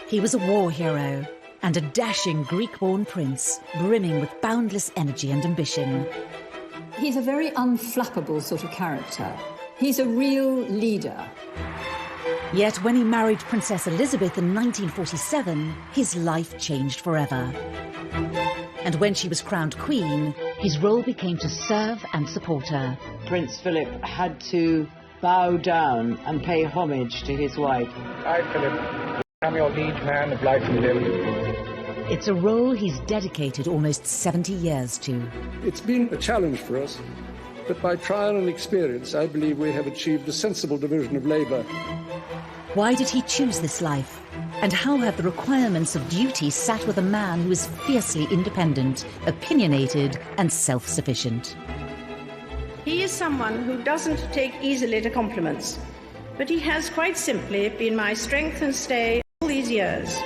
He was a war hero and a dashing Greek-born prince, brimming with boundless energy and ambition. He's a very unflappable sort of character. He's a real leader. Yet when he married Princess Elizabeth in 1947, his life changed forever. And when she was crowned queen, his role became to serve and support her. Prince Philip had to bow down and pay homage to his wife. I, Philip, am your liege man of life and limb. It's a role he's dedicated almost 70 years to. It's been a challenge for us, but by trial and experience, I believe we have achieved a sensible division of labour. Why did he choose this life? And how have the requirements of duty sat with a man who is fiercely independent, opinionated and self-sufficient? He is someone who doesn't take easily to compliments, but he has quite simply been my strength and stay all these years.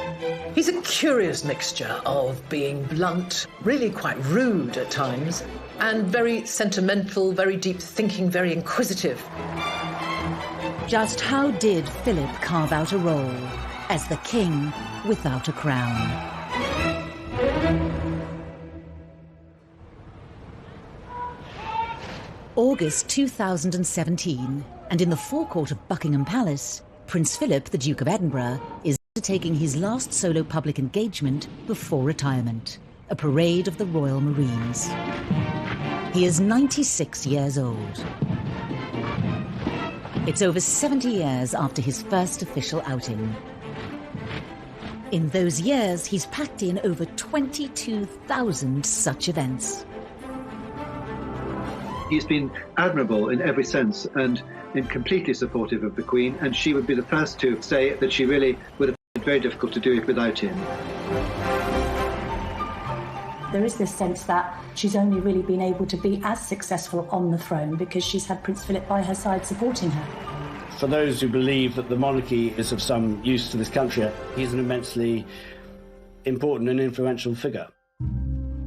He's a curious mixture of being blunt, really quite rude at times, and very sentimental, very deep thinking, very inquisitive. Just how did Philip carve out a role as the king without a crown? August 2017, and in the forecourt of Buckingham Palace, Prince Philip, the Duke of Edinburgh, is undertaking his last solo public engagement before retirement, a parade of the Royal Marines. He is 96 years old. It's over 70 years after his first official outing. In those years, he's packed in over 22,000 such events. He's been admirable in every sense and completely supportive of the Queen, and she would be the first to say that she really would have been very difficult to do it without him. There is this sense that she's only really been able to be as successful on the throne because she's had Prince Philip by her side supporting her. For those who believe that the monarchy is of some use to this country, he's an immensely important and influential figure.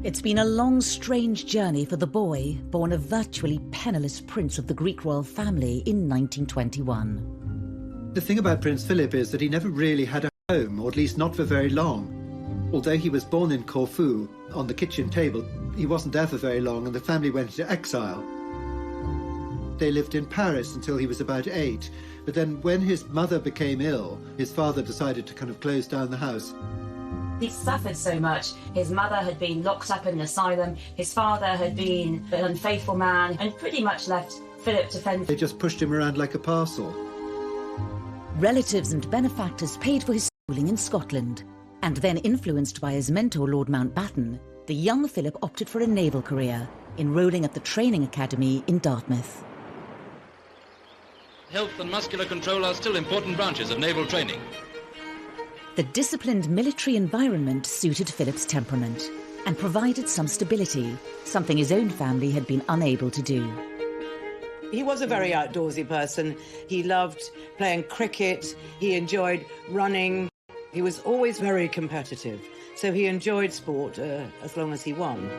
It's been a long, strange journey for the boy, born a virtually penniless prince of the Greek royal family in 1921. The thing about Prince Philip is that he never really had a home, or at least not for very long. Although he was born in Corfu, on the kitchen table, he wasn't there for very long and the family went into exile. They lived in Paris until he was about 8, but then when his mother became ill, his father decided to kind of close down the house. He suffered so much. His mother had been locked up in an asylum, his father had been an unfaithful man, and pretty much left Philip to fend. They just pushed him around like a parcel. Relatives and benefactors paid for his schooling in Scotland, and then influenced by his mentor Lord Mountbatten, the young Philip opted for a naval career, enrolling at the Training Academy in Dartmouth. Health and muscular control are still important branches of naval training. The disciplined military environment suited Philip's temperament and provided some stability, something his own family had been unable to do. He was a very outdoorsy person. He loved playing cricket. He enjoyed running. He was always very competitive, so he enjoyed sport as long as he won.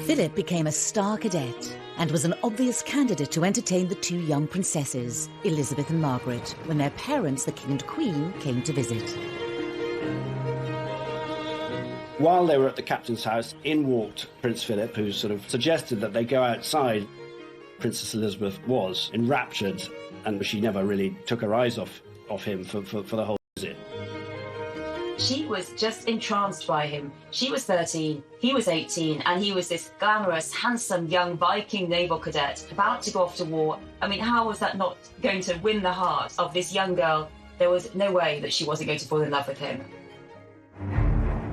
Philip became a star cadet and was an obvious candidate to entertain the two young princesses, Elizabeth and Margaret, when their parents, the King and Queen, came to visit. While they were at the captain's house, in walked Prince Philip, who sort of suggested that they go outside. Princess Elizabeth was enraptured, and she never really took her eyes off him for the whole visit. She was just entranced by him. She was 13, he was 18, and he was this glamorous, handsome, young Viking naval cadet about to go off to war. I mean, how was that not going to win the heart of this young girl? There was no way that she wasn't going to fall in love with him.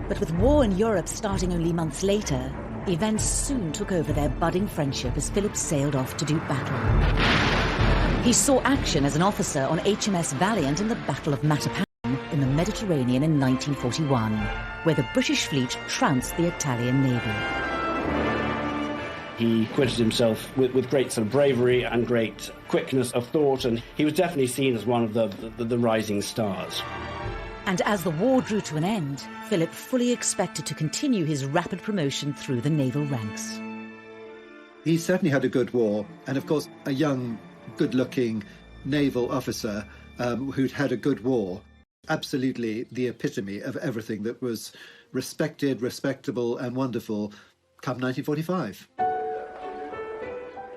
But with war in Europe starting only months later, events soon took over their budding friendship as Philip sailed off to do battle. He saw action as an officer on HMS Valiant in the Battle of Matapan in the Mediterranean in 1941, where the British fleet trounced the Italian navy. He acquitted himself with great sort of bravery and great quickness of thought, and he was definitely seen as one of the rising stars. And as the war drew to an end, Philip fully expected to continue his rapid promotion through the naval ranks. He certainly had a good war, and of course a young, good-looking naval officer who'd had a good war. Absolutely the epitome of everything that was respected, respectable and wonderful come 1945.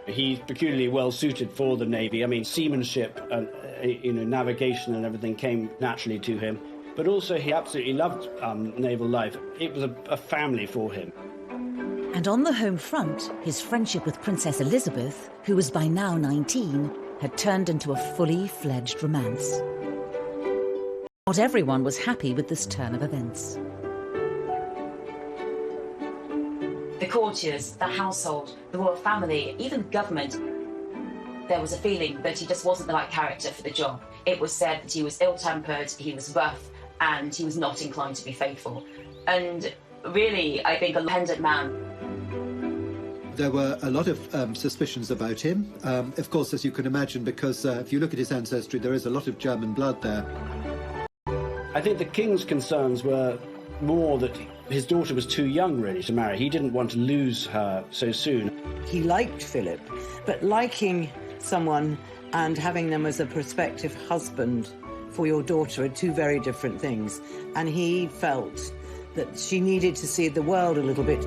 He's peculiarly well suited for the Navy. I mean, seamanship and navigation and everything came naturally to him. But also he absolutely loved naval life. It was a family for him. And on the home front, his friendship with Princess Elizabeth, who was by now 19, had turned into a fully fledged romance. Not everyone was happy with this turn of events. The courtiers, the household, the royal family, even government, there was a feeling that he just wasn't the right character for the job. It was said that he was ill-tempered, he was rough, and he was not inclined to be faithful. And really, I think a independent man. There were a lot of suspicions about him, of course, as you can imagine, because if you look at his ancestry, there is a lot of German blood there. I think the king's concerns were more that his daughter was too young, really, to marry. He didn't want to lose her so soon. He liked Philip, but liking someone and having them as a prospective husband for your daughter are two very different things. And he felt that she needed to see the world a little bit.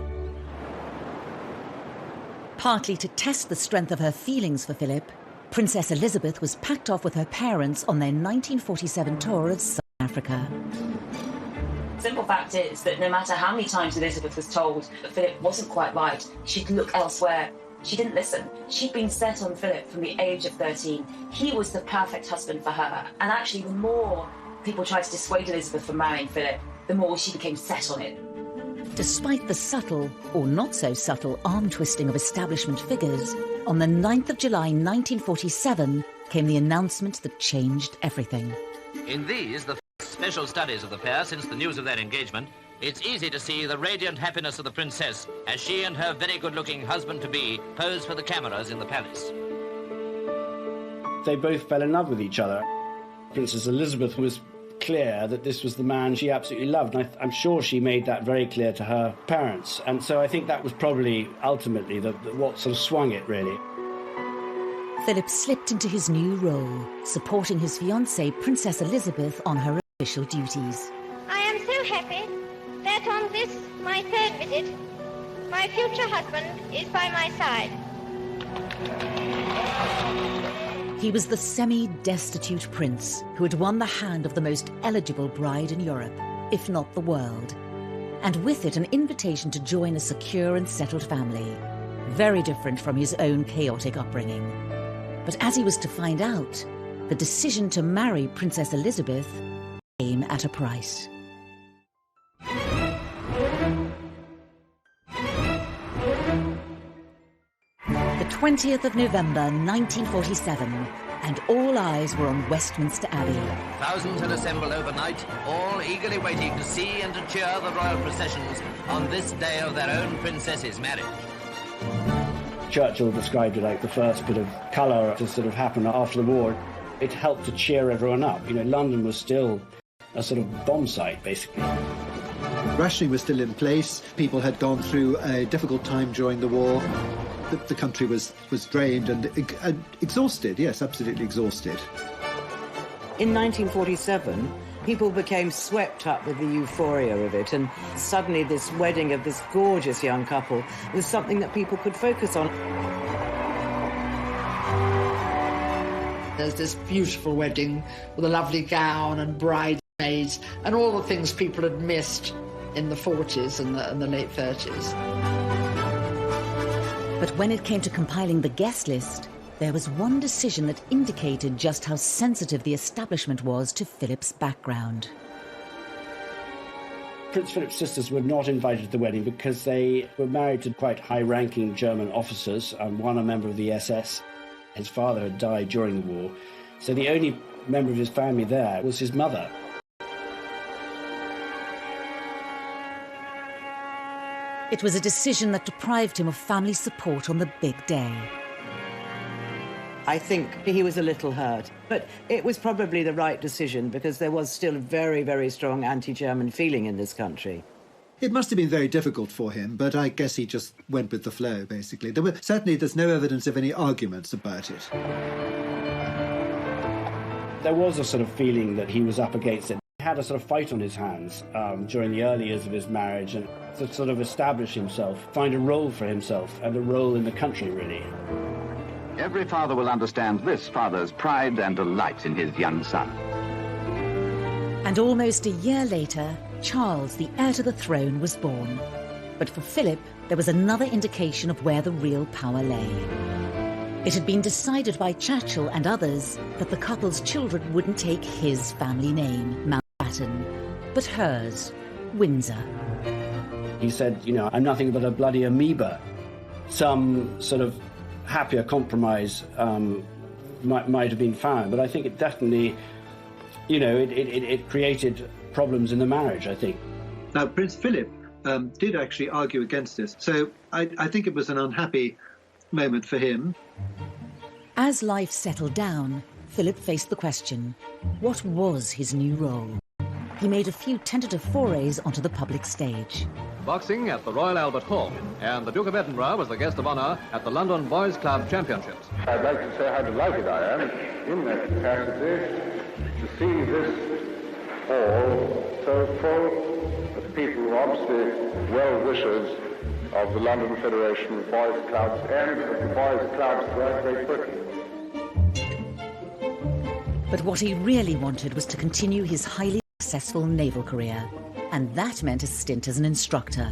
Partly to test the strength of her feelings for Philip, Princess Elizabeth was packed off with her parents on their 1947 tour of South Africa. Simple fact is that no matter how many times Elizabeth was told that Philip wasn't quite right, she'd look elsewhere, she didn't listen. She'd been set on Philip from the age of 13. He was the perfect husband for her. And actually, the more people tried to dissuade Elizabeth from marrying Philip, the more she became set on it. Despite the subtle, or not so subtle, arm-twisting of establishment figures, on the 9th of July 1947 came the announcement that changed everything. In these, the special studies of the pair since the news of their engagement, it's easy to see the radiant happiness of the princess as she and her very good-looking husband-to-be pose for the cameras in the palace. They both fell in love with each other. Princess Elizabeth was clear that this was the man she absolutely loved, and I'm sure she made that very clear to her parents. And so I think that was probably ultimately what sort of swung it, really. Philip slipped into his new role, supporting his fiancée, Princess Elizabeth, on her official duties. I am so happy that on this, my third visit, my future husband is by my side. He was the semi-destitute prince who had won the hand of the most eligible bride in Europe, if not the world, and with it an invitation to join a secure and settled family, very different from his own chaotic upbringing. But as he was to find out, the decision to marry Princess Elizabeth came at a price. The 20th of November 1947, and all eyes were on Westminster Abbey. Thousands had assembled overnight, all eagerly waiting to see and to cheer the royal processions on this day of their own princess's marriage. Churchill described it like the first bit of colour to sort of happen after the war. It helped to cheer everyone up. You know, London was still a sort of bomb site, basically. Rationing was still in place. People had gone through a difficult time during the war. The country was drained and exhausted, yes, absolutely exhausted. In 1947, people became swept up with the euphoria of it, and suddenly this wedding of this gorgeous young couple was something that people could focus on. There's this beautiful wedding with a lovely gown and bridesmaids and all the things people had missed in the 40s and the late 30s. But when it came to compiling the guest list, there was one decision that indicated just how sensitive the establishment was to Philip's background. Prince Philip's sisters were not invited to the wedding because they were married to quite high-ranking German officers, and one a member of the SS. His father had died during the war, so the only member of his family there was his mother. It was a decision that deprived him of family support on the big day. I think he was a little hurt, but it was probably the right decision because there was still a very, very strong anti-German feeling in this country. It must have been very difficult for him, but I guess he just went with the flow, basically. There's no evidence of any arguments about it. There was a sort of feeling that he was up against it. had a sort of fight on his hands during the early years of his marriage, and to sort of establish himself, find a role for himself and a role in the country, really. Every father will understand this father's pride and delight in his young son. And almost a year later, Charles, the heir to the throne, was born. But for Philip, there was another indication of where the real power lay. It had been decided by Churchill and others that the couple's children wouldn't take his family name, Mountbatten, but hers, Windsor. He said, you know, I'm nothing but a bloody amoeba. Some sort of happier compromise might have been found, but I think it definitely, you know, it created problems in the marriage, I think. Now, Prince Philip did actually argue against this, so I think it was an unhappy moment for him. As life settled down, Philip faced the question, what was his new role? He made a few tentative forays onto the public stage. Boxing at the Royal Albert Hall, and the Duke of Edinburgh was the guest of honour at the London Boys Club Championships. I'd like to say how delighted I am in that capacity to see this hall so full of people, obviously well-wishers of the London Federation of Boys Clubs and of the Boys Clubs throughout Great Britain. But what he really wanted was to continue his highly successful naval career, and that meant a stint as an instructor.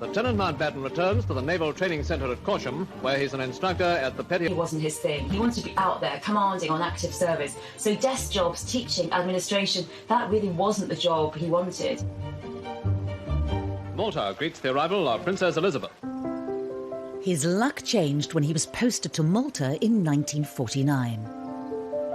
Lieutenant Mountbatten returns to the Naval Training Centre at Corsham, where he's an instructor at the Petty... It wasn't his thing. He wanted to be out there, commanding on active service. So desk jobs, teaching, administration, that really wasn't the job he wanted. Malta greets the arrival of Princess Elizabeth. His luck changed when he was posted to Malta in 1949.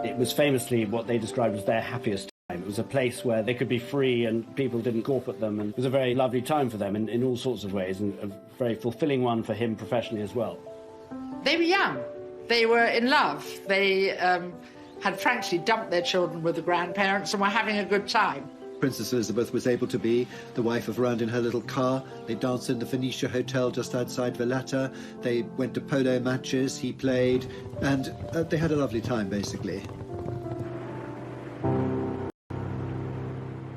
It was famously what they described as their happiest time. It was a place where they could be free and people didn't gawp at them, and it was a very lovely time for them in all sorts of ways, and a very fulfilling one for him professionally as well. They were young. They were in love. They had frankly dumped their children with the grandparents and were having a good time. Princess Elizabeth was able to be the wife of around in her little car. They danced in the Phoenicia Hotel just outside Valletta. They went to polo matches, he played, and they had a lovely time, basically.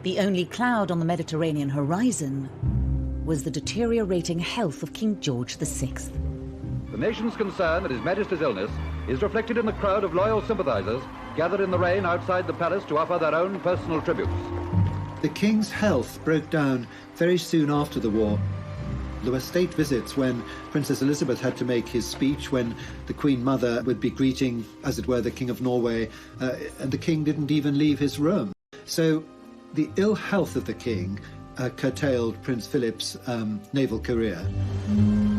The only cloud on the Mediterranean horizon was the deteriorating health of King George VI. The nation's concern at His Majesty's illness is reflected in the crowd of loyal sympathisers gathered in the rain outside the palace to offer their own personal tributes. The King's health broke down very soon after the war. There were state visits when Princess Elizabeth had to make his speech, when the Queen Mother would be greeting, as it were, the King of Norway, and the King didn't even leave his room. So the ill health of the King curtailed Prince Philip's naval career.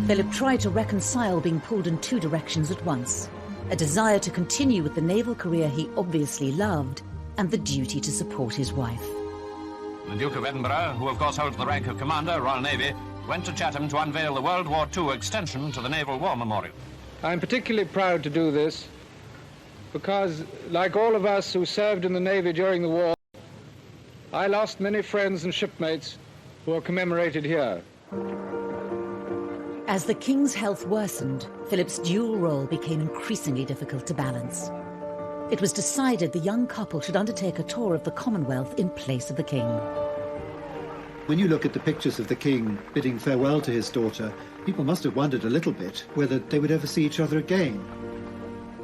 Philip tried to reconcile being pulled in two directions at once, a desire to continue with the naval career he obviously loved, and the duty to support his wife. The Duke of Edinburgh, who of course holds the rank of Commander, Royal Navy, went to Chatham to unveil the World War II extension to the Naval War Memorial. I'm particularly proud to do this because, like all of us who served in the Navy during the war, I lost many friends and shipmates who are commemorated here. As the King's health worsened, Philip's dual role became increasingly difficult to balance. It was decided the young couple should undertake a tour of the Commonwealth in place of the King. When you look at the pictures of the King bidding farewell to his daughter, people must have wondered a little bit whether they would ever see each other again.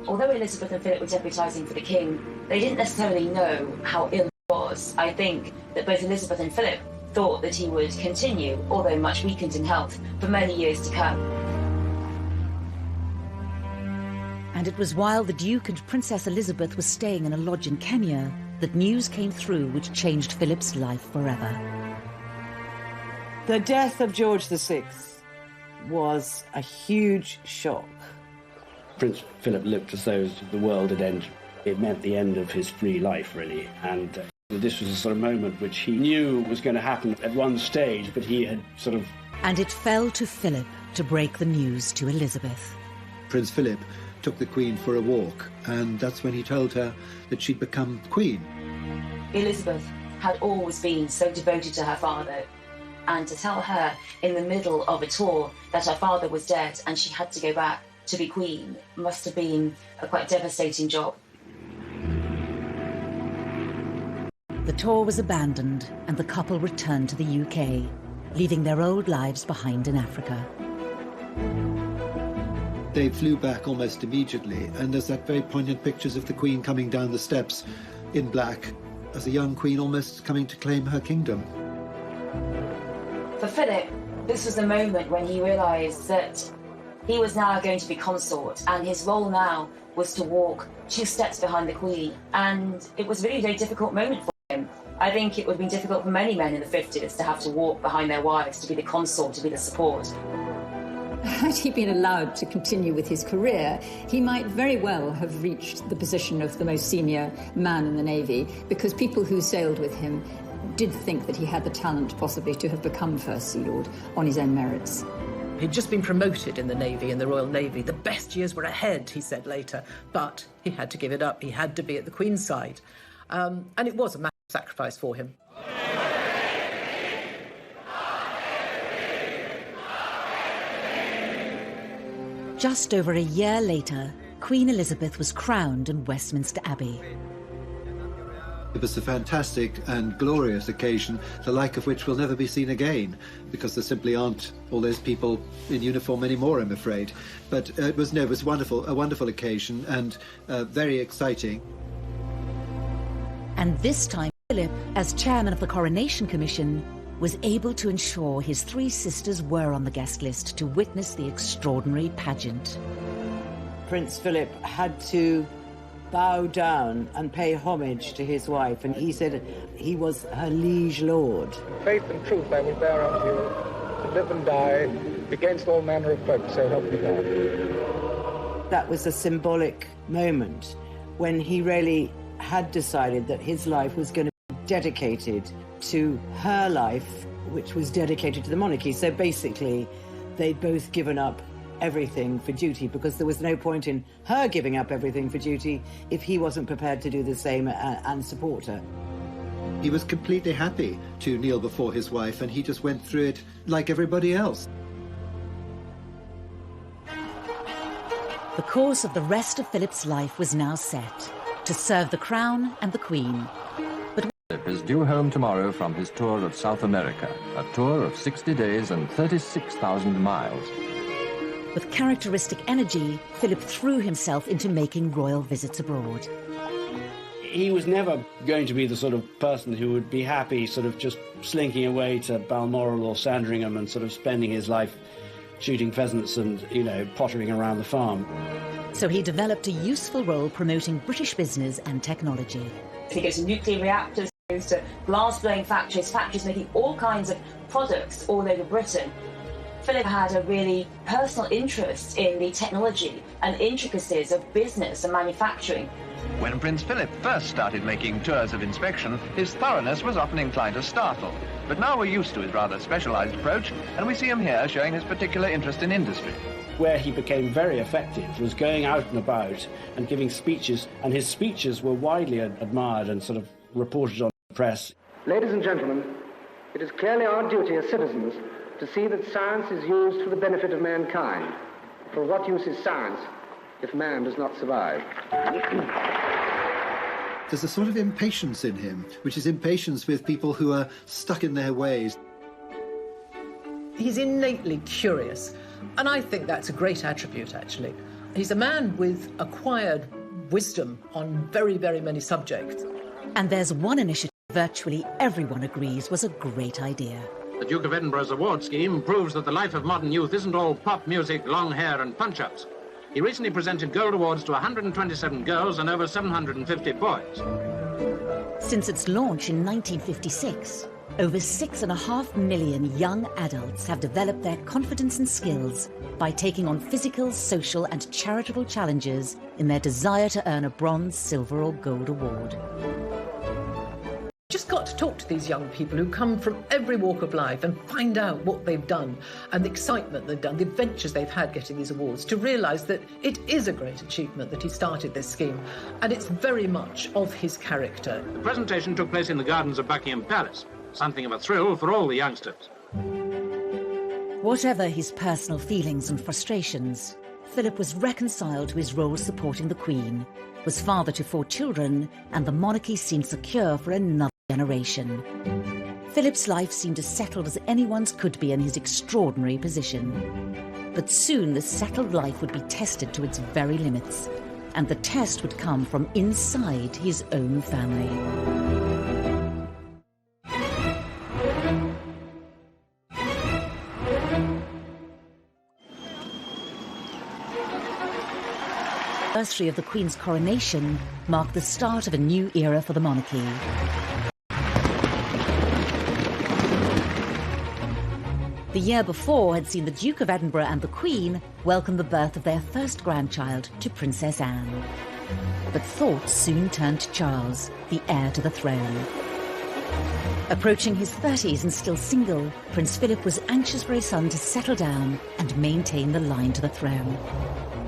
Although Elizabeth and Philip were deputising for the King, they didn't necessarily know how ill he was. I think that both Elizabeth and Philip thought that he would continue, although much weakened in health, for many years to come. And it was while the Duke and Princess Elizabeth were staying in a lodge in Kenya that news came through which changed Philip's life forever. The death of George VI was a huge shock. Prince Philip looked as though the world had ended. It meant the end of his free life, really, and this was a sort of moment which he knew was going to happen at one stage, but he had sort of... And it fell to Philip to break the news to Elizabeth. Prince Philip took the Queen for a walk, and that's when he told her that she'd become Queen. Elizabeth had always been so devoted to her father, and to tell her in the middle of a tour that her father was dead and she had to go back to be Queen must have been a quite devastating job. The tour was abandoned and the couple returned to the UK, leaving their old lives behind in Africa. They flew back almost immediately, and there's that very poignant pictures of the Queen coming down the steps in black, as a young queen almost coming to claim her kingdom. For Philip, this was the moment when he realised that he was now going to be consort, and his role now was to walk 2 steps behind the Queen. And it was really a very difficult moment for him. I think it would have been difficult for many men in the 50s to have to walk behind their wives, to be the consort, to be the support. Had he been allowed to continue with his career, he might very well have reached the position of the most senior man in the Navy, because people who sailed with him did think that he had the talent possibly to have become First Sea Lord on his own merits. He'd just been promoted in the Navy, in the Royal Navy. The best years were ahead, he said later, but he had to give it up. He had to be at the Queen's side. And it was a massive sacrifice for him. Just over a year later, Queen Elizabeth was crowned in Westminster Abbey. It was a fantastic and glorious occasion, the like of which will never be seen again, because there simply aren't all those people in uniform anymore, I'm afraid. But it was wonderful, a wonderful occasion, and very exciting. And this time, Philip, as chairman of the Coronation Commission, was able to ensure his 3 sisters were on the guest list to witness the extraordinary pageant. Prince Philip had to bow down and pay homage to his wife, and he said he was her liege lord. Faith and truth I will bear unto you, to live and die against all manner of folk, so help me God. That was a symbolic moment when he really had decided that his life was going to be dedicated to her life, which was dedicated to the monarchy. So basically, they'd both given up everything for duty, because there was no point in her giving up everything for duty if he wasn't prepared to do the same and support her. He was completely happy to kneel before his wife, and he just went through it like everybody else. The course of the rest of Philip's life was now set, to serve the Crown and the Queen. Philip is due home tomorrow from his tour of South America, a tour of 60 days and 36,000 miles. With characteristic energy, Philip threw himself into making royal visits abroad. He was never going to be the sort of person who would be happy sort of just slinking away to Balmoral or Sandringham and sort of spending his life shooting pheasants and, pottering around the farm. So he developed a useful role promoting British business and technology. He goes to nuclear reactors, goes to glass-blowing factories making all kinds of products all over Britain. Philip had a really personal interest in the technology and intricacies of business and manufacturing. When Prince Philip first started making tours of inspection, his thoroughness was often inclined to startle. But now we're used to his rather specialised approach, and we see him here showing his particular interest in industry. Where he became very effective was going out and about and giving speeches, and his speeches were widely admired and sort of reported on the press. Ladies and gentlemen, it is clearly our duty as citizens to see that science is used for the benefit of mankind. For what use is science if man does not survive? There's a sort of impatience in him, which is impatience with people who are stuck in their ways. He's innately curious, and I think that's a great attribute, actually. He's a man with acquired wisdom on very, very many subjects. And there's one initiative virtually everyone agrees was a great idea. The Duke of Edinburgh's award scheme proves that the life of modern youth isn't all pop music, long hair and punch-ups. He recently presented gold awards to 127 girls and over 750 boys. Since its launch in 1956, over 6.5 million young adults have developed their confidence and skills by taking on physical, social and charitable challenges in their desire to earn a bronze, silver or gold award. Just got to talk to these young people who come from every walk of life and find out what they've done and the excitement they've done, the adventures they've had getting these awards, to realise that it is a great achievement that he started this scheme, and it's very much of his character. The presentation took place in the gardens of Buckingham Palace, something of a thrill for all the youngsters. Whatever his personal feelings and frustrations, Philip was reconciled to his role supporting the Queen, was father to 4 children, and the monarchy seemed secure for another generation. Philip's life seemed as settled as anyone's could be in his extraordinary position. But soon the settled life would be tested to its very limits, and the test would come from inside his own family. The anniversary of the Queen's coronation marked the start of a new era for the monarchy. The year before had seen the Duke of Edinburgh and the Queen welcome the birth of their first grandchild to Princess Anne. But thoughts soon turned to Charles, the heir to the throne. Approaching his 30s and still single, Prince Philip was anxious for his son to settle down and maintain the line to the throne.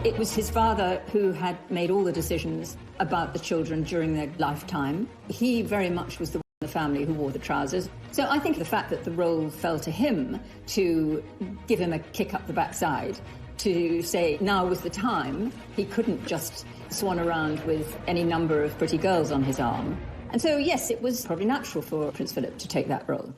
It was his father who had made all the decisions about the children during their lifetime. He very much was the one in the family who wore the trousers. So I think the fact that the role fell to him to give him a kick up the backside, to say now was the time, he couldn't just swan around with any number of pretty girls on his arm. And so, yes, it was probably natural for Prince Philip to take that role.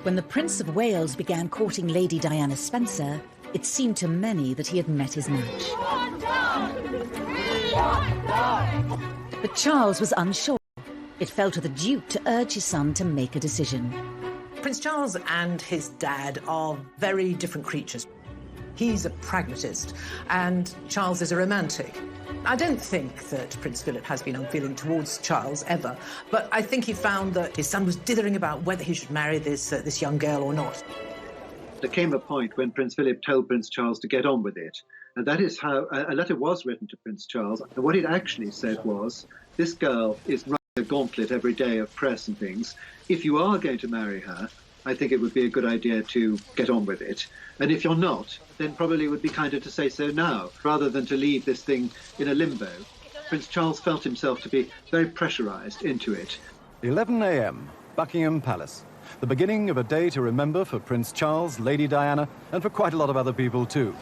When the Prince of Wales began courting Lady Diana Spencer, it seemed to many that he had met his match. But Charles was unsure. It fell to the Duke to urge his son to make a decision. Prince Charles and his dad are very different creatures. He's a pragmatist, and Charles is a romantic. I don't think that Prince Philip has been unfeeling towards Charles ever, but I think he found that his son was dithering about whether he should marry this young girl or not. There came a point when Prince Philip told Prince Charles to get on with it. And that is how a letter was written to Prince Charles. And what it actually said was, this girl is running a gauntlet every day of press and things. If you are going to marry her, I think it would be a good idea to get on with it. And if you're not, then probably it would be kinder to say so now, rather than to leave this thing in a limbo. Prince Charles felt himself to be very pressurised into it. 11 a.m., Buckingham Palace. The beginning of a day to remember for Prince Charles, Lady Diana, and for quite a lot of other people too.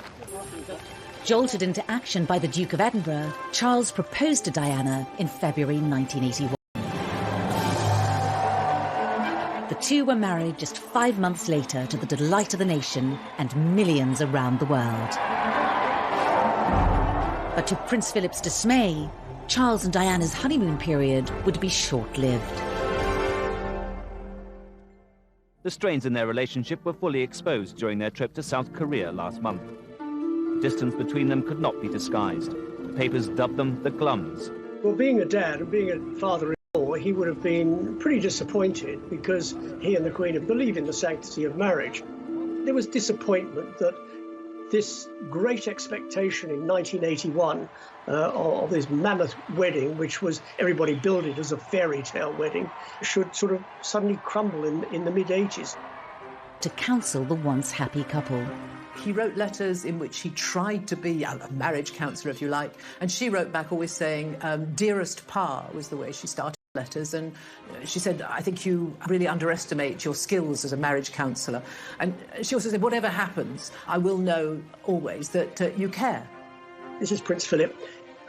Jolted into action by the Duke of Edinburgh, Charles proposed to Diana in February 1981. The two were married just 5 months later to the delight of the nation and millions around the world. But to Prince Philip's dismay, Charles and Diana's honeymoon period would be short-lived. The strains in their relationship were fully exposed during their trip to South Korea last month. The distance between them could not be disguised. The papers dubbed them the Glums. Well, being a dad and being a father-in-law, he would have been pretty disappointed because he and the Queen believe in the sanctity of marriage. There was disappointment that this great expectation in 1981 of this mammoth wedding, which was everybody billed it as a fairy tale wedding, should sort of suddenly crumble in the mid-80s. To counsel the once happy couple. He wrote letters in which he tried to be a marriage counsellor, if you like, and she wrote back always saying, dearest Pa was the way she started letters, and she said, I think you really underestimate your skills as a marriage counsellor. And she also said, whatever happens, I will know always that you care. This is Prince Philip,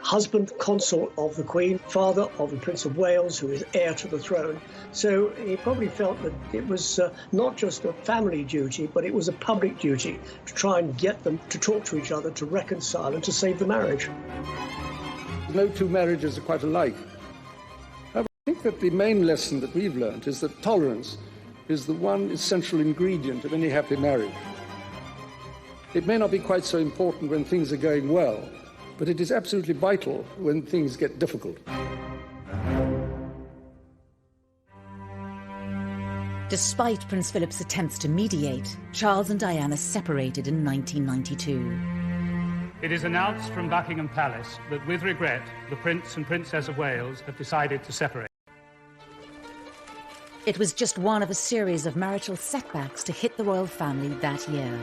husband, consort of the Queen, father of the Prince of Wales, who is heir to the throne. So he probably felt that it was not just a family duty, but it was a public duty to try and get them to talk to each other, to reconcile and to save the marriage. No two marriages are quite alike. I think that the main lesson that we've learned is that tolerance is the one essential ingredient of any happy marriage. It may not be quite so important when things are going well, but it is absolutely vital when things get difficult. Despite Prince Philip's attempts to mediate, Charles and Diana separated in 1992. It is announced from Buckingham Palace that, with regret, the Prince and Princess of Wales have decided to separate. It was just one of a series of marital setbacks to hit the royal family that year.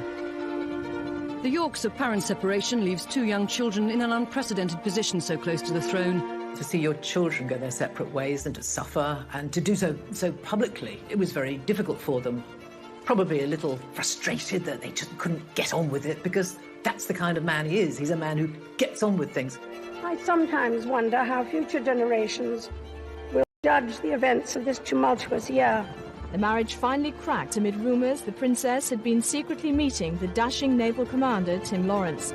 The Yorks' apparent separation leaves two young children in an unprecedented position so close to the throne. To see your children go their separate ways and to suffer and to do so publicly, it was very difficult for them. Probably a little frustrated that they just couldn't get on with it, because that's the kind of man he is. He's a man who gets on with things. I sometimes wonder how future generations judge the events of this tumultuous year. The marriage finally cracked amid rumours the princess had been secretly meeting the dashing naval commander Tim Lawrence.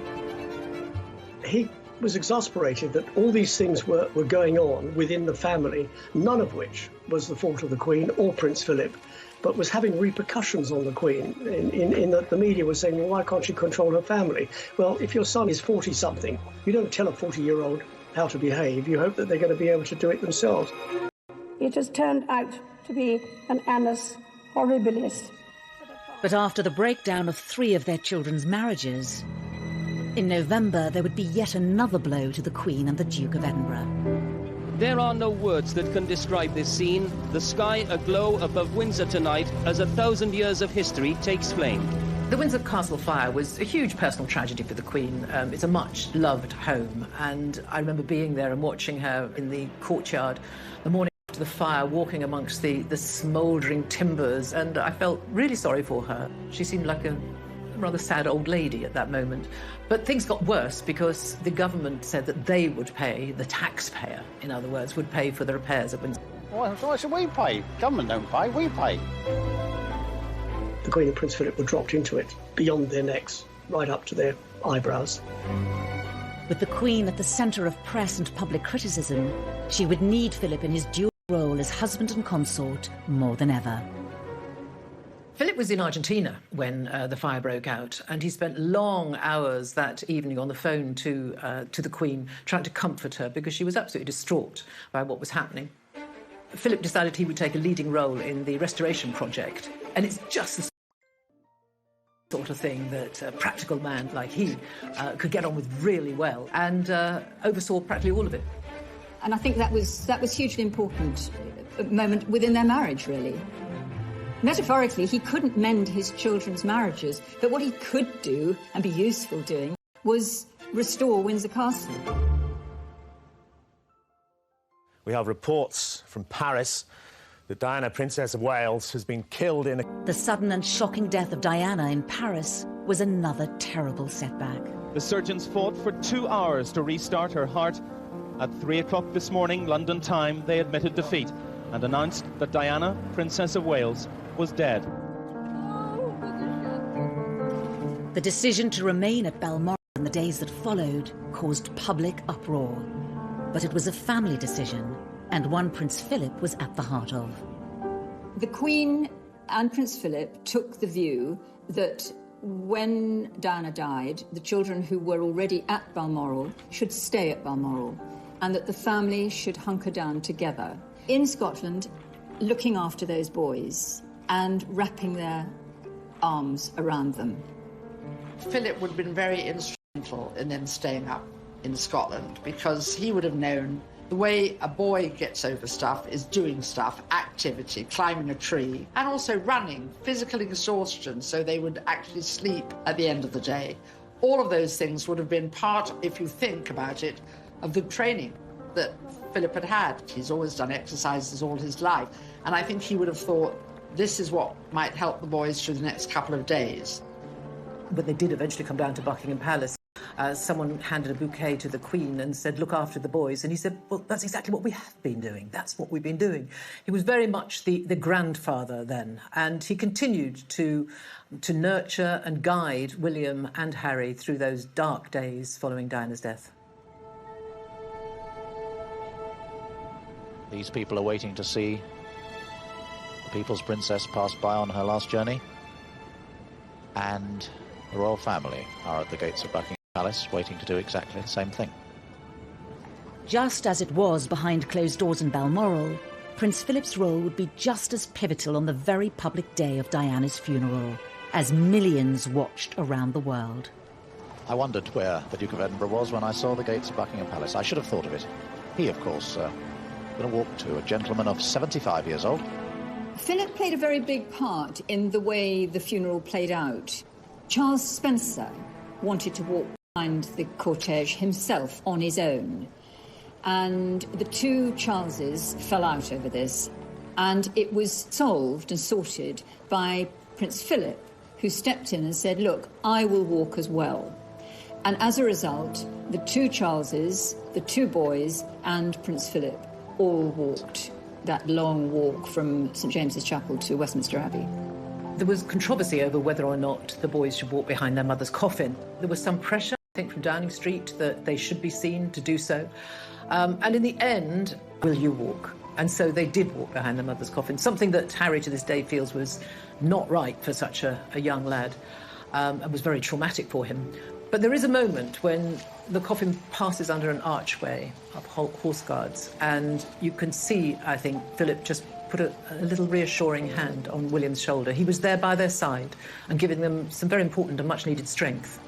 He was exasperated that all these things were going on within the family, none of which was the fault of the Queen or Prince Philip, but was having repercussions on the Queen in that the media was saying, well, why can't she control her family? Well, if your son is 40-something, you don't tell a 40-year-old how to behave. You hope that they're going to be able to do it themselves. It has turned out to be an annus horribilis. But after the breakdown of 3 of their children's marriages, in November there would be yet another blow to the Queen and the Duke of Edinburgh. There are no words that can describe this scene. The sky aglow above Windsor tonight as 1,000 years of history takes flame. The Windsor Castle fire was a huge personal tragedy for the Queen. It's a much-loved home, and I remember being there and watching her in the courtyard the morning after the fire, walking amongst the smouldering timbers, and I felt really sorry for her. She seemed like a rather sad old lady at that moment. But things got worse because the government said that they would pay, the taxpayer, in other words, would pay for the repairs at Windsor. Well, why should we pay? Government don't pay, we pay. The Queen and Prince Philip were dropped into it, beyond their necks, right up to their eyebrows. With the Queen at the centre of press and public criticism, she would need Philip in his dual role as husband and consort more than ever. Philip was in Argentina when the fire broke out, and he spent long hours that evening on the phone to the Queen, trying to comfort her because she was absolutely distraught by what was happening. Philip decided he would take a leading role in the restoration project, and it's just the sort of thing that a practical man like he could get on with really well, and oversaw practically all of it. And I think that was hugely important moment within their marriage, really. Metaphorically, he couldn't mend his children's marriages, but what he could do, and be useful doing, was restore Windsor Castle. We have reports from Paris that Diana, Princess of Wales, has been killed in a... The sudden and shocking death of Diana in Paris was another terrible setback. The surgeons fought for 2 hours to restart her heart. At 3 o'clock this morning, London time, they admitted defeat and announced that Diana, Princess of Wales, was dead. The decision to remain at Balmoral in the days that followed caused public uproar. But it was a family decision, and one Prince Philip was at the heart of. The Queen and Prince Philip took the view that when Diana died, the children who were already at Balmoral should stay at Balmoral, and that the family should hunker down together in Scotland, looking after those boys and wrapping their arms around them. Philip would have been very instrumental in them staying up in Scotland, because he would have known the way a boy gets over stuff is doing stuff, activity, climbing a tree, and also running, physical exhaustion, so they would actually sleep at the end of the day. All of those things would have been part, if you think about it, of the training that Philip had had. He's always done exercises all his life, and I think he would have thought, this is what might help the boys through the next couple of days. When they did eventually come down to Buckingham Palace, someone handed a bouquet to the Queen and said, look after the boys. And he said, well, that's exactly what we have been doing. That's what we've been doing. He was very much the grandfather then, and he continued to nurture and guide William and Harry through those dark days following Diana's death. These people are waiting to see the People's Princess pass by on her last journey, and the royal family are at the gates of Buckingham Palace waiting to do exactly the same thing. Just as it was behind closed doors in Balmoral, Prince Philip's role would be just as pivotal on the very public day of Diana's funeral, as millions watched around the world. I wondered where the Duke of Edinburgh was when I saw the gates of Buckingham Palace. I should have thought of it. He, of course, going to walk to, a gentleman of 75 years old. Philip played a very big part in the way the funeral played out. Charles Spencer wanted to walk behind the cortege himself on his own. And the two Charleses fell out over this. And it was solved and sorted by Prince Philip, who stepped in and said, look, I will walk as well. And as a result, the two Charleses, the two boys, and Prince Philip all walked that long walk from St James's Chapel to Westminster Abbey. There was controversy over whether or not the boys should walk behind their mother's coffin. There was some pressure, I think, from Downing Street that they should be seen to do so. And in the end, will you walk? And so they did walk behind their mother's coffin, something that Harry to this day feels was not right for such a young lad, and was very traumatic for him. But there is a moment when the coffin passes under an archway of horse guards, and you can see, I think, Philip just put a little reassuring hand on William's shoulder. He was there by their side and giving them some very important and much-needed strength.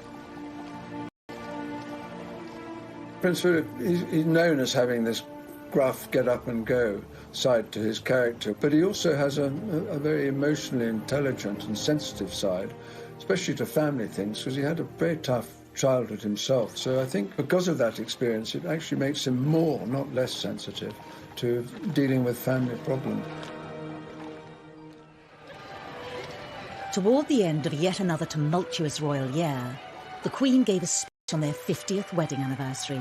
Prince Philip is known as having this gruff, get-up-and-go side to his character, but he also has a very emotionally intelligent and sensitive side, especially to family things, because he had a very tough childhood himself. So I think because of that experience, it actually makes him more, not less sensitive to dealing with family problems. Toward the end of yet another tumultuous royal year, the Queen gave a speech on their 50th wedding anniversary,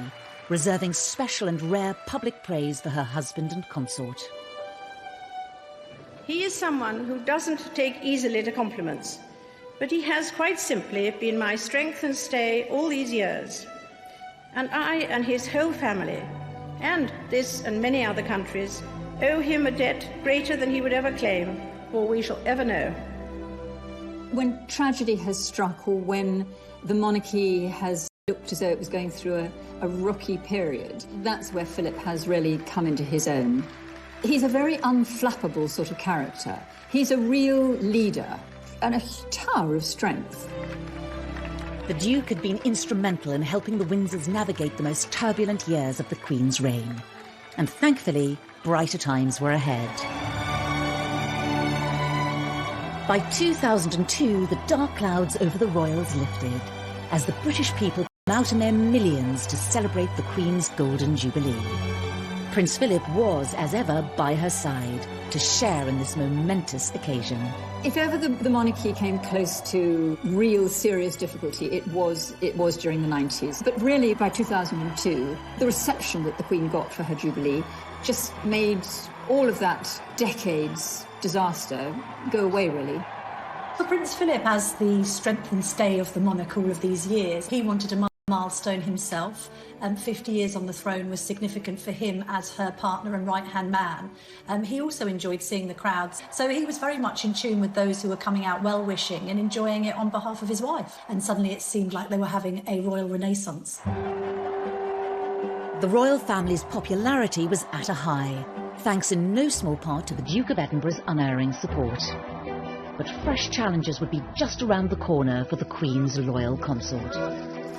reserving special and rare public praise for her husband and consort. He is someone who doesn't take easily to compliments, but he has quite simply been my strength and stay all these years. And I and his whole family, and this and many other countries, owe him a debt greater than he would ever claim, or we shall ever know. When tragedy has struck, or when the monarchy has looked as though it was going through a rocky period, that's where Philip has really come into his own. He's a very unflappable sort of character. He's a real leader and a tower of strength. The Duke had been instrumental in helping the Windsors navigate the most turbulent years of the Queen's reign. And thankfully, brighter times were ahead. By 2002, the dark clouds over the royals lifted, as the British people came out in their millions to celebrate the Queen's Golden Jubilee. Prince Philip was, as ever, by her side to share in this momentous occasion. If ever the monarchy came close to real serious difficulty, it was during the 90s. But really, by 2002, the reception that the Queen got for her Jubilee just made all of that decades disaster go away, really. For Prince Philip, as the strength and stay of the monarch all of these years, he wanted a milestone himself, and 50 years on the throne was significant for him as her partner and right-hand man. He also enjoyed seeing the crowds, so he was very much in tune with those who were coming out well-wishing and enjoying it on behalf of his wife. And suddenly it seemed like they were having a royal renaissance. The royal family's popularity was at a high, thanks in no small part to the Duke of Edinburgh's unerring support. But fresh challenges would be just around the corner for the Queen's loyal consort.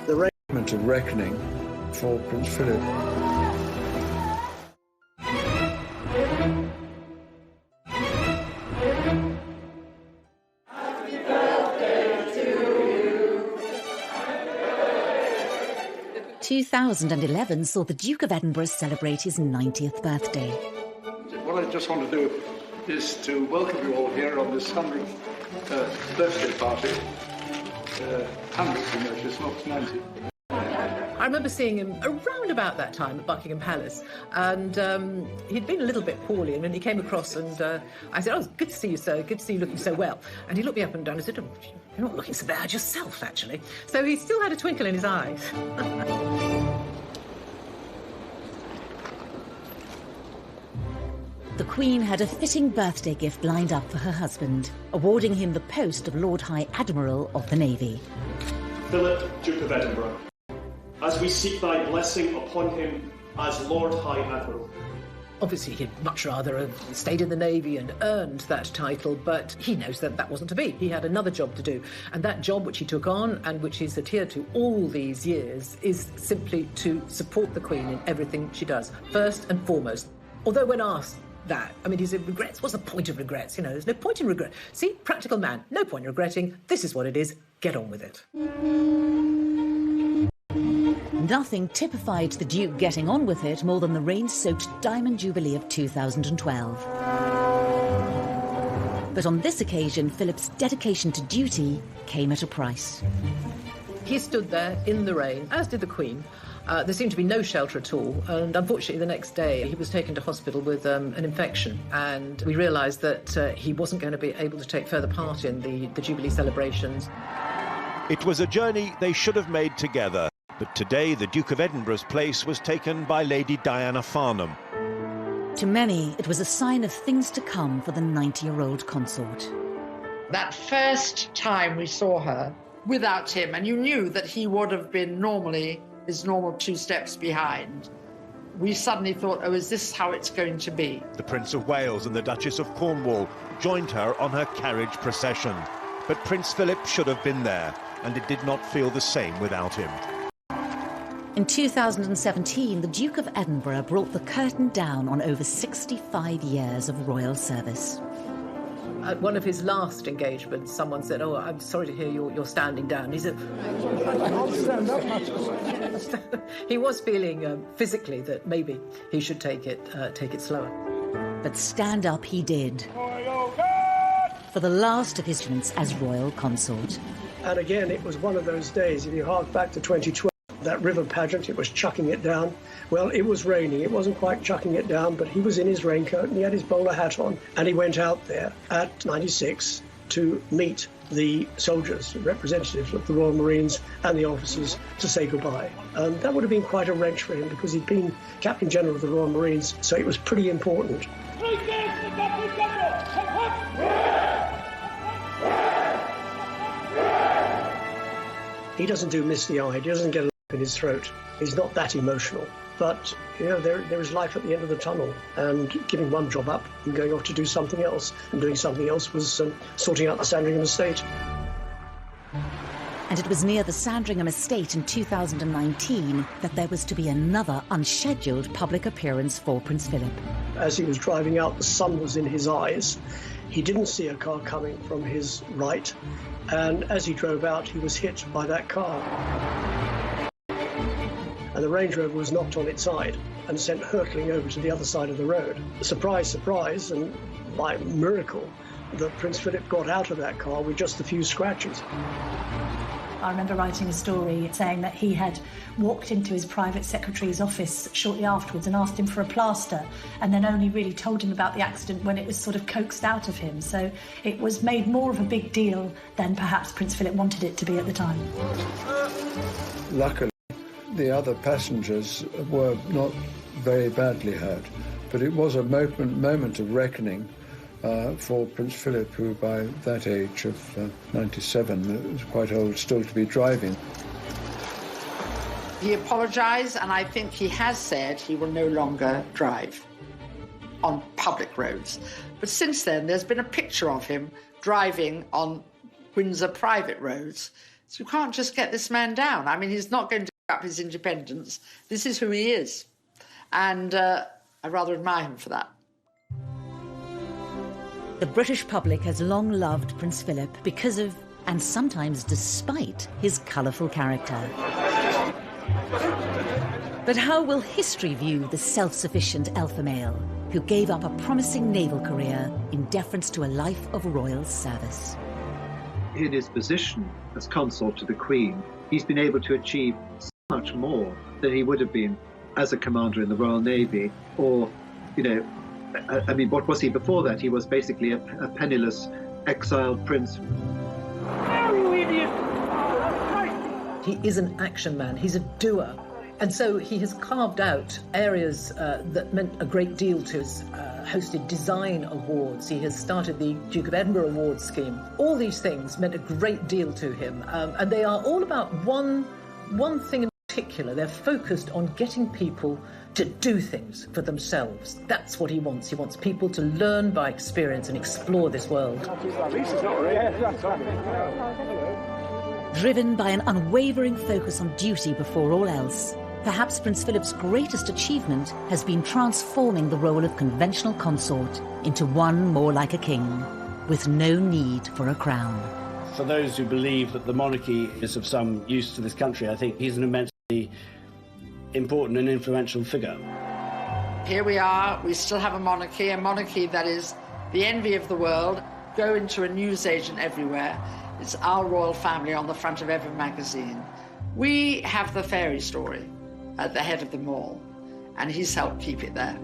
The moment of reckoning for Prince Philip. Happy birthday to you. 2011 saw the Duke of Edinburgh celebrate his 90th birthday. What I just want to do is to welcome you all here on this 100th birthday party. 100th, you know, it's not 90. I remember seeing him around about that time at Buckingham Palace, and he'd been a little bit poorly, and then he came across, and I said, "Oh, good to see you, sir. Good to see you looking so well." And he looked me up and down and said, "Oh, you're not looking so bad yourself, actually." So he still had a twinkle in his eyes. The Queen had a fitting birthday gift lined up for her husband, awarding him the post of Lord High Admiral of the Navy. Philip, Duke of Edinburgh, as we seek thy blessing upon him as Lord High Admiral. Obviously, he'd much rather have stayed in the Navy and earned that title, but he knows that that wasn't to be. He had another job to do, and that job which he took on and which he's adhered to all these years is simply to support the Queen in everything she does, first and foremost. Although when asked that, I mean, he said, regrets? What's the point of regrets? You know, there's no point in regret. See, practical man, no point in regretting. This is what it is. Get on with it. Nothing typified the Duke getting on with it more than the rain-soaked Diamond Jubilee of 2012. But on this occasion, Philip's dedication to duty came at a price. He stood there in the rain, as did the Queen, There seemed to be no shelter at all, and unfortunately the next day he was taken to hospital with an infection, and we realised that he wasn't going to be able to take further part in the Jubilee celebrations. It was a journey they should have made together, but today the Duke of Edinburgh's place was taken by Lady Diana Farnham. To many, it was a sign of things to come for the 90-year-old consort. That first time we saw her without him, and you knew that he would have been his normal 2 steps behind, we suddenly thought, oh, is this how it's going to be? The Prince of Wales and the Duchess of Cornwall joined her on her carriage procession. But Prince Philip should have been there, and it did not feel the same without him. In 2017, the Duke of Edinburgh brought the curtain down on over 65 years of royal service. At one of his last engagements, someone said, "Oh, I'm sorry to hear you're standing down." He said, he was feeling physically that maybe he should take it slower. But stand up he did. For the last of his stints as royal consort. And again, it was one of those days, if you hark back to 2012, that river pageant, it was chucking it down. Well, it was raining. It wasn't quite chucking it down, but he was in his raincoat and he had his bowler hat on. And he went out there at 96 to meet the soldiers, representatives of the Royal Marines and the officers, to say goodbye. And that would have been quite a wrench for him because he'd been Captain General of the Royal Marines, so it was pretty important. He doesn't do misty-eyed. He doesn't get a lump in his throat. He's not that emotional. But, you know, there is life at the end of the tunnel. And giving one job up and going off to do something else. And doing something else was sorting out the Sandringham estate. And it was near the Sandringham estate in 2019 that there was to be another unscheduled public appearance for Prince Philip. As he was driving out, the sun was in his eyes. He didn't see a car coming from his right. And as he drove out, he was hit by that car. And the Range Rover was knocked on its side and sent hurtling over to the other side of the road. Surprise, surprise, and by miracle, that Prince Philip got out of that car with just a few scratches. I remember writing a story saying that he had walked into his private secretary's office shortly afterwards and asked him for a plaster, and then only really told him about the accident when it was sort of coaxed out of him. So it was made more of a big deal than perhaps Prince Philip wanted it to be at the time. Luckily, the other passengers were not very badly hurt, but it was a moment of reckoning for Prince Philip, who by that age of 97 was quite old still to be driving. He apologised, and I think he has said he will no longer drive on public roads. But since then, there's been a picture of him driving on Windsor private roads. So you can't just get this man down. I mean, he's not going to give up his independence. This is who he is. And I rather admire him for that. The British public has long loved Prince Philip because of, and sometimes despite, his colourful character. But how will history view the self-sufficient alpha male who gave up a promising naval career in deference to a life of royal service? In his position as consort to the Queen, he's been able to achieve so much more than he would have been as a commander in the Royal Navy, or, you know, I mean, what was he before that? He was basically a penniless, exiled prince. He is an action man. He's a doer. And so he has carved out areas that meant a great deal to us, hosted design awards. He has started the Duke of Edinburgh Awards scheme. All these things meant a great deal to him. And they are all about one thing in particular. They're focused on getting people to do things for themselves. That's what he wants. He wants people to learn by experience and explore this world. Driven by an unwavering focus on duty before all else, perhaps Prince Philip's greatest achievement has been transforming the role of conventional consort into one more like a king, with no need for a crown. For those who believe that the monarchy is of some use to this country, I think he's an immensely important and influential figure. Here we are, we still have a monarchy that is the envy of the world. Go into a newsagent everywhere. It's our royal family on the front of every magazine. We have the fairy story. at the head of them all, and he's helped keep it there.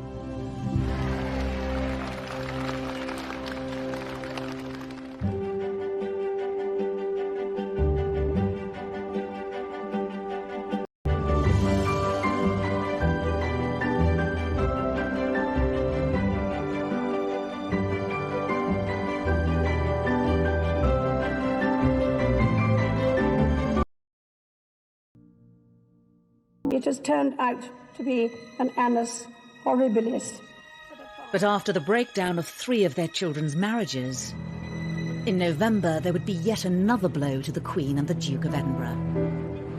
It has turned out to be an annus horribilis. But after the breakdown of 3 of their children's marriages, in November there would be yet another blow to the Queen and the Duke of Edinburgh.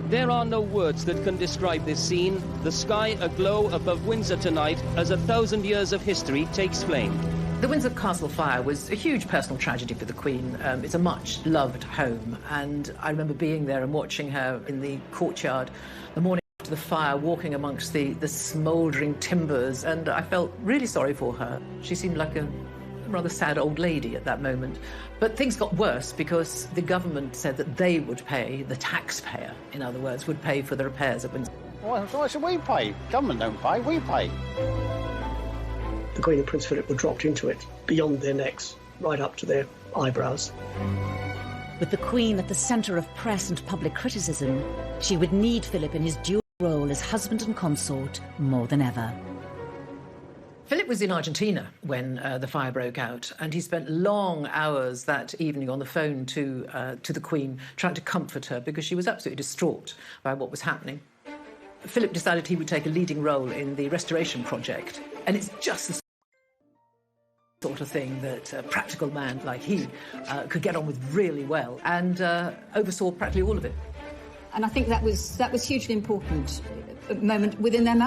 There are no words that can describe this scene. The sky aglow above Windsor tonight as 1,000 years of history takes flame. The Windsor Castle fire was a huge personal tragedy for the Queen. It's a much-loved home, and I remember being there and watching her in the courtyard the morning after the fire, walking amongst the smouldering timbers, and I felt really sorry for her. She seemed like a rather sad old lady at that moment. But things got worse because the government said that they would pay, the taxpayer, in other words, would pay for the repairs at Windsor. Well, why should we pay? Government don't pay, we pay. The Queen and Prince Philip were dropped into it, beyond their necks, right up to their eyebrows. With the Queen at the centre of press and public criticism, she would need Philip in his dual role as husband and consort more than ever. Philip was in Argentina when the fire broke out, and he spent long hours that evening on the phone to the Queen, trying to comfort her because she was absolutely distraught by what was happening. Philip decided he would take a leading role in the restoration project, and it's just the sort of thing that a practical man like he could get on with really well, and oversaw practically all of it. And I think that was hugely important moment within their marriage.